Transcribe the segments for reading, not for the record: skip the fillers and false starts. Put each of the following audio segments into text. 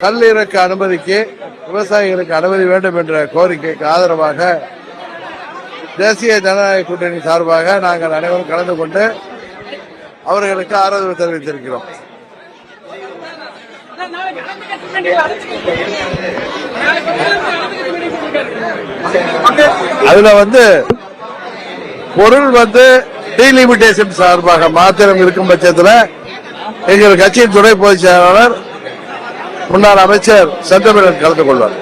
கல் இறக்க அனுமதிக்கு விவசாயிகளுக்கு அனுமதி வேண்டும் என்ற கோரிக்கைக்கு ஆதரவாக தேசிய ஜனநாயக கூட்டணி சார்பாக நாங்கள் அனைவரும் கலந்து கொண்டு அவர்களுக்கு ஆதரவு தெரிவித்திருக்கிறோம். அதுல பொருள் டீலிமிட்டேஷன் சார்பாக மாத்திரம் இருக்கும் பட்சத்தில் எங்கள் கட்சியின் துணை பொதுச் செயலாளர் முன்னாள் அமைச்சர் செந்தமிழன் கலந்து கொள்வார்.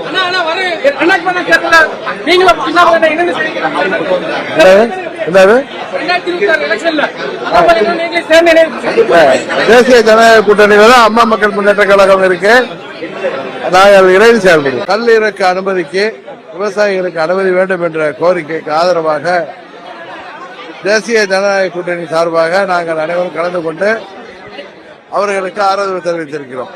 தேசிய ஜனநாயக கூட்டணியில அம்மா மக்கள் முன்னேற்ற கழகம் இருக்கு. நாங்கள் இணைந்து செயல்படுவோம். கல் இறக்க அனுமதிக்கு விவசாயிகளுக்கு அனுமதி வேண்டும் என்ற கோரிக்கைக்கு ஆதரவாக தேசிய ஜனநாயக கூட்டணி சார்பாக நாங்கள் அனைவரும் கலந்து கொண்டு அவர்களுக்கு ஆதரவு தெரிவித்திருக்கிறோம்.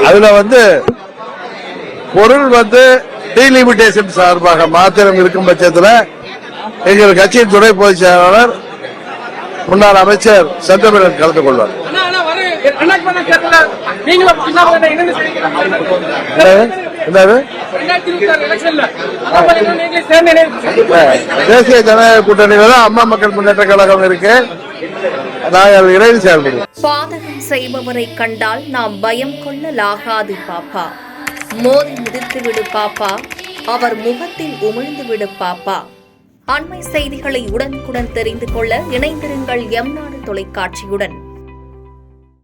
அதுல பொருள் டீலிமிட்டேஷன் சார்பாக மாத்திரம் இருக்கும் பட்சத்தில் எங்கள் கட்சியின் துணை பொதுச் செயலாளர் முன்னாள் அமைச்சர் செந்தமிழன் கலந்து கொள்வார். தேசிய ஜனநாயக கூட்டணியில அம்மா மக்கள் முன்னேற்ற கழகம் இருக்கு. நாங்கள் இணைந்து செயல்படுவோம். பாதகம் செய்பவரை கண்டால் நாம் பயம் கொள்ளலாகாது பாப்பா. மோதி மிதித்து விடு பாப்பா, அவர் முகத்தில் உமிழ்ந்து விடு பாப்பா. அண்மை செய்திகளை உடனுக்குடன் தெரிந்து கொள்ள இணைந்திருங்கள் எம் நாடு தொலைக்காட்சியுடன்.